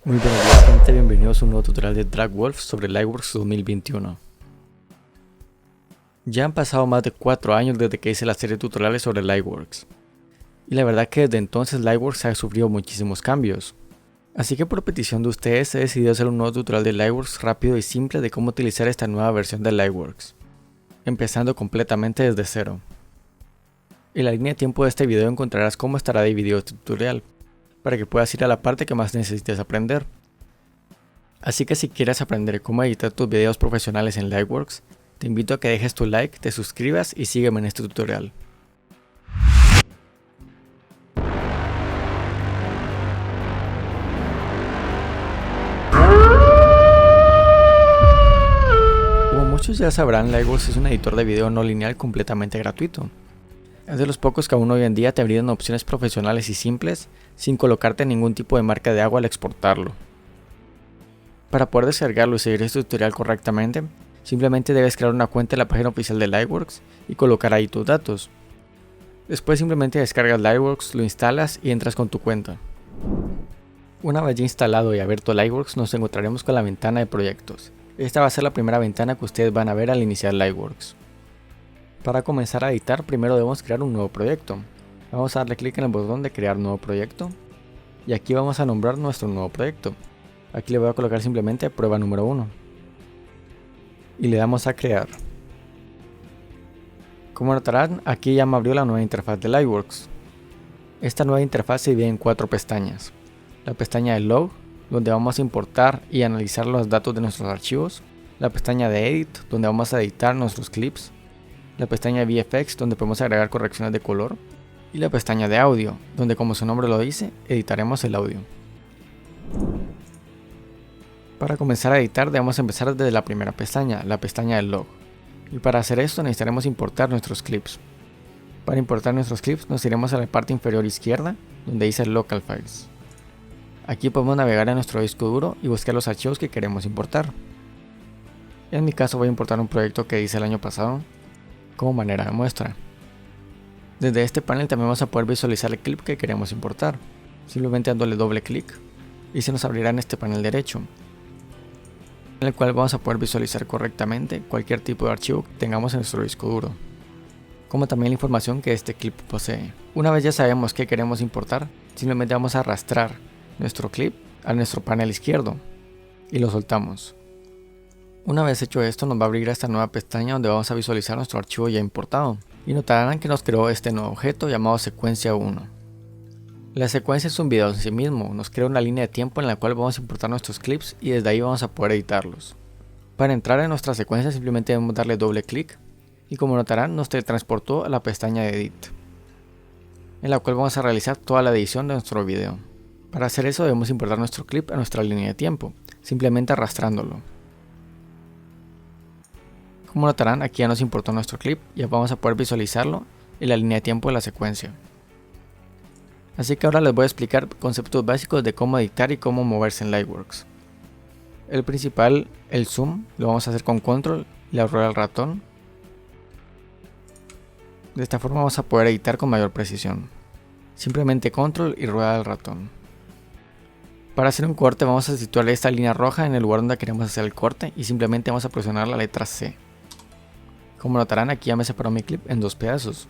Muy buenos días gente, bienvenidos a un nuevo tutorial de DragWolf sobre Lightworks 2021. Ya han pasado más de 4 años desde que hice la serie de tutoriales sobre Lightworks. Y la verdad que desde entonces Lightworks ha sufrido muchísimos cambios. Así que por petición de ustedes he decidido hacer un nuevo tutorial de Lightworks rápido y simple de cómo utilizar esta nueva versión de Lightworks. Empezando completamente desde cero. En la línea de tiempo de este video encontrarás cómo estará dividido este tutorial, para que puedas ir a la parte que más necesites aprender. Así que si quieres aprender cómo editar tus videos profesionales en Lightworks, te invito a que dejes tu like, te suscribas y sígueme en este tutorial. Como muchos ya sabrán, Lightworks es un editor de video no lineal completamente gratuito. Es de los pocos que aún hoy en día te brindan opciones profesionales y simples, sin colocarte ningún tipo de marca de agua al exportarlo. Para poder descargarlo y seguir este tutorial correctamente, simplemente debes crear una cuenta en la página oficial de Lightworks y colocar ahí tus datos. Después simplemente descargas Lightworks, lo instalas y entras con tu cuenta. Una vez ya instalado y abierto Lightworks, nos encontraremos con la ventana de proyectos. Esta va a ser la primera ventana que ustedes van a ver al iniciar Lightworks. Para comenzar a editar, primero debemos crear un nuevo proyecto. Vamos a darle clic en el botón de crear nuevo proyecto y aquí vamos a nombrar nuestro nuevo proyecto. Aquí le voy a colocar simplemente prueba número 1 y le damos a crear. Como notarán, aquí ya me abrió la nueva interfaz de Lightworks. Esta nueva interfaz se divide en 4 pestañas. La pestaña de log, donde vamos a importar y analizar los datos de nuestros archivos. La pestaña de edit, donde vamos a editar nuestros clips. La pestaña de VFX, donde podemos agregar correcciones de color. Y la pestaña de audio, donde como su nombre lo dice, editaremos el audio. Para comenzar a editar debemos empezar desde la primera pestaña, la pestaña del log. Y para hacer esto necesitaremos importar nuestros clips. Para importar nuestros clips nos iremos a la parte inferior izquierda, donde dice Local Files. Aquí podemos navegar a nuestro disco duro y buscar los archivos que queremos importar. En mi caso voy a importar un proyecto que hice el año pasado, como manera de muestra. Desde este panel también vamos a poder visualizar el clip que queremos importar, simplemente dándole doble clic y se nos abrirá en este panel derecho, en el cual vamos a poder visualizar correctamente cualquier tipo de archivo que tengamos en nuestro disco duro, como también la información que este clip posee. Una vez ya sabemos qué queremos importar, simplemente vamos a arrastrar nuestro clip a nuestro panel izquierdo y lo soltamos. Una vez hecho esto nos va a abrir esta nueva pestaña donde vamos a visualizar nuestro archivo ya importado y notarán que nos creó este nuevo objeto llamado secuencia 1. La secuencia es un video en sí mismo, nos crea una línea de tiempo en la cual vamos a importar nuestros clips y desde ahí vamos a poder editarlos. Para entrar en nuestra secuencia simplemente debemos darle doble clic y como notarán nos teletransportó a la pestaña de edit, en la cual vamos a realizar toda la edición de nuestro video. Para hacer eso debemos importar nuestro clip a nuestra línea de tiempo, simplemente arrastrándolo. Como notarán, aquí ya nos importó nuestro clip y ya vamos a poder visualizarlo en la línea de tiempo de la secuencia. Así que ahora les voy a explicar conceptos básicos de cómo editar y cómo moverse en Lightworks. El principal, el zoom, lo vamos a hacer con control y la rueda del ratón. De esta forma vamos a poder editar con mayor precisión. Simplemente control y rueda del ratón. Para hacer un corte vamos a situar esta línea roja en el lugar donde queremos hacer el corte y simplemente vamos a presionar la letra C. Como notarán, aquí ya me separó mi clip en 2 pedazos.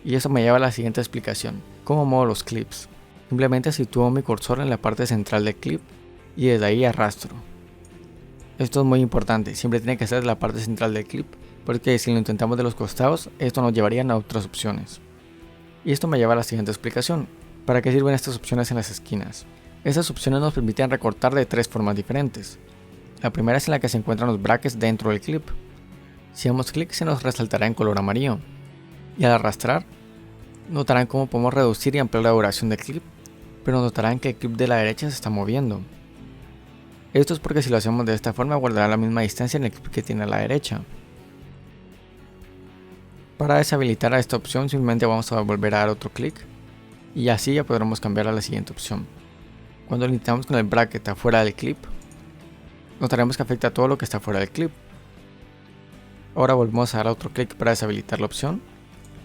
Y eso me lleva a la siguiente explicación. ¿Cómo muevo los clips? Simplemente sitúo mi cursor en la parte central del clip y desde ahí arrastro. Esto es muy importante, siempre tiene que ser de la parte central del clip, porque si lo intentamos de los costados, esto nos llevaría a otras opciones. Y esto me lleva a la siguiente explicación. ¿Para qué sirven estas opciones en las esquinas? Estas opciones nos permiten recortar de 3 formas diferentes. La primera es en la que se encuentran los brackets dentro del clip. Si damos clic se nos resaltará en color amarillo. Y al arrastrar, notarán cómo podemos reducir y ampliar la duración del clip, pero notarán que el clip de la derecha se está moviendo. Esto es porque si lo hacemos de esta forma guardará la misma distancia en el clip que tiene a la derecha. Para deshabilitar a esta opción simplemente vamos a volver a dar otro clic y así ya podremos cambiar a la siguiente opción. Cuando lo iniciamos con el bracket afuera del clip, notaremos que afecta a todo lo que está fuera del clip. Ahora volvemos a dar otro clic para deshabilitar la opción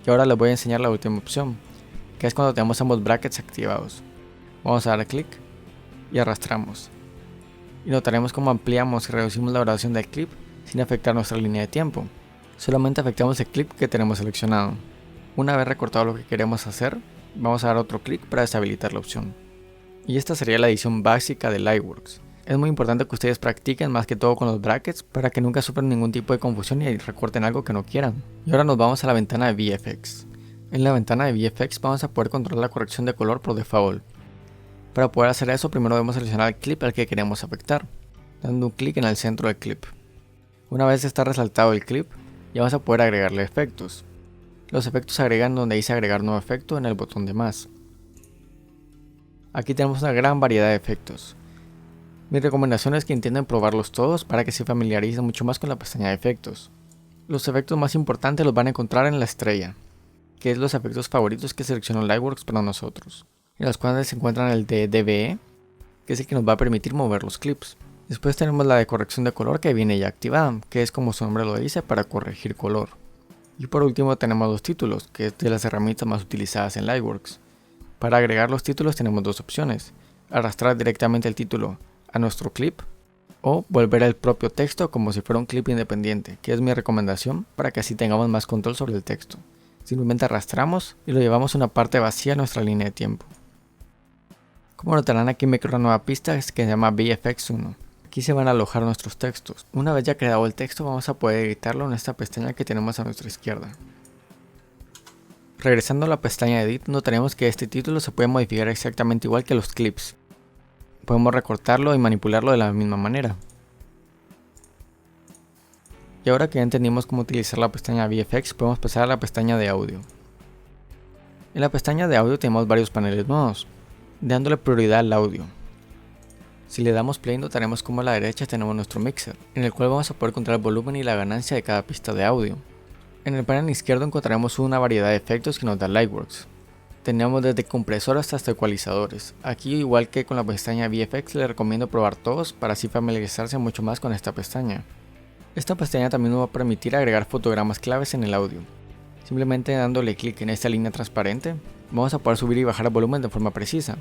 y ahora les voy a enseñar la última opción, que es cuando tenemos ambos brackets activados. Vamos a dar clic y arrastramos. Y notaremos cómo ampliamos y reducimos la duración del clip sin afectar nuestra línea de tiempo. Solamente afectamos el clip que tenemos seleccionado. Una vez recortado lo que queremos hacer, vamos a dar otro clic para deshabilitar la opción. Y esta sería la edición básica de Lightworks. Es muy importante que ustedes practiquen más que todo con los brackets para que nunca sufran ningún tipo de confusión y recorten algo que no quieran. Y ahora nos vamos a la ventana de VFX. En la ventana de VFX vamos a poder controlar la corrección de color por default. Para poder hacer eso, primero debemos seleccionar el clip al que queremos afectar, dando un clic en el centro del clip. Una vez está resaltado el clip, ya vamos a poder agregarle efectos. Los efectos se agregan donde dice agregar nuevo efecto en el botón de más. Aquí tenemos una gran variedad de efectos. Mi recomendación es que intenten probarlos todos para que se familiaricen mucho más con la pestaña de efectos. Los efectos más importantes los van a encontrar en la estrella, que es los efectos favoritos que seleccionó Lightworks para nosotros, en los cuales se encuentran el de DVE, que es el que nos va a permitir mover los clips. Después tenemos la de corrección de color que viene ya activada, que es como su nombre lo dice, para corregir color. Y por último tenemos los títulos, que es de las herramientas más utilizadas en Lightworks. Para agregar los títulos tenemos dos opciones: arrastrar directamente el título a nuestro clip o volver al propio texto como si fuera un clip independiente, que es mi recomendación para que así tengamos más control sobre el texto. Simplemente arrastramos y lo llevamos a una parte vacía de nuestra línea de tiempo. Como notarán, aquí me creo una nueva pista que se llama VFX1. Aquí se van a alojar nuestros textos. Una vez ya creado el texto, vamos a poder editarlo en esta pestaña que tenemos a nuestra izquierda. Regresando a la pestaña de Edit, notaremos que este título se puede modificar exactamente igual que los clips. Podemos recortarlo y manipularlo de la misma manera. Y ahora que ya entendimos cómo utilizar la pestaña VFX, podemos pasar a la pestaña de audio. En la pestaña de audio tenemos varios paneles nuevos, dándole prioridad al audio. Si le damos play, notaremos como a la derecha tenemos nuestro mixer, en el cual vamos a poder controlar el volumen y la ganancia de cada pista de audio. En el panel izquierdo encontraremos una variedad de efectos que nos da Lightworks. Tenemos desde compresores hasta ecualizadores. Aquí, igual que con la pestaña VFX, les recomiendo probar todos para así familiarizarse mucho más con esta pestaña. Esta pestaña también nos va a permitir agregar fotogramas claves en el audio. Simplemente dándole clic en esta línea transparente, vamos a poder subir y bajar el volumen de forma precisa,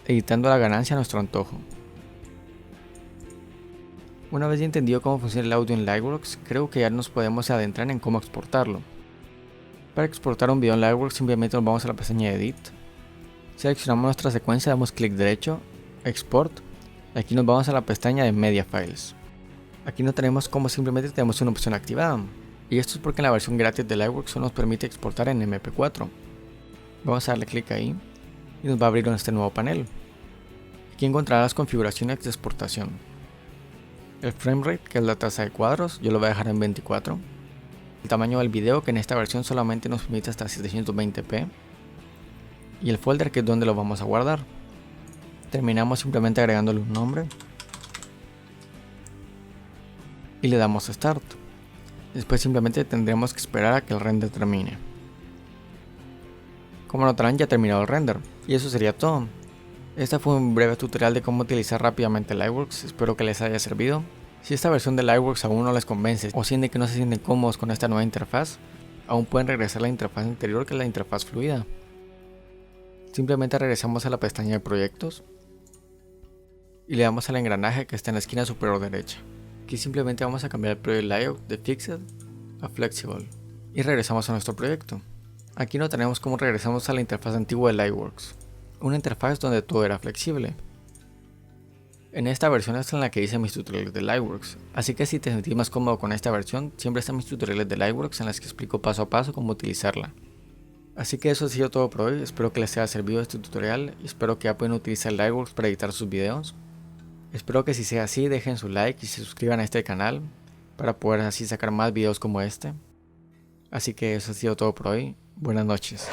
editando la ganancia a nuestro antojo. Una vez ya entendido cómo funciona el audio en Lightworks, creo que ya nos podemos adentrar en cómo exportarlo. Para exportar un video en Lightworks simplemente nos vamos a la pestaña de Edit, seleccionamos nuestra secuencia, damos clic derecho, Export, y aquí nos vamos a la pestaña de Media Files. Aquí notaremos cómo simplemente tenemos una opción activada, y esto es porque en la versión gratis de Lightworks solo nos permite exportar en MP4. Vamos a darle clic ahí y nos va a abrir este nuevo panel. Aquí encontrará las configuraciones de exportación. El framerate, que es la tasa de cuadros, yo lo voy a dejar en 24. El tamaño del video, que en esta versión solamente nos permite hasta 720p. Y el folder, que es donde lo vamos a guardar. Terminamos simplemente agregándole un nombre. Y le damos Start. Después simplemente tendremos que esperar a que el render termine. Como notarán, ya ha terminado el render. Y eso sería todo. Este fue un breve tutorial de cómo utilizar rápidamente Lightworks, espero que les haya servido. Si esta versión de Lightworks aún no les convence o sienten que no se sienten cómodos con esta nueva interfaz, aún pueden regresar a la interfaz anterior, que es la interfaz fluida. Simplemente regresamos a la pestaña de proyectos y le damos al engranaje que está en la esquina superior derecha. Aquí simplemente vamos a cambiar el Project Layout de Fixed a Flexible y regresamos a nuestro proyecto. Aquí notaremos cómo regresamos a la interfaz antigua de Lightworks, una interfaz donde todo era flexible. En esta versión es en la que hice mis tutoriales de Lightworks, así que si te sentís más cómodo con esta versión, siempre están mis tutoriales de Lightworks en las que explico paso a paso cómo utilizarla. Así que eso ha sido todo por hoy, espero que les haya servido este tutorial y espero que ya puedan utilizar Lightworks para editar sus videos. Espero que si sea así dejen su like y se suscriban a este canal para poder así sacar más videos como este. Así que eso ha sido todo por hoy, buenas noches.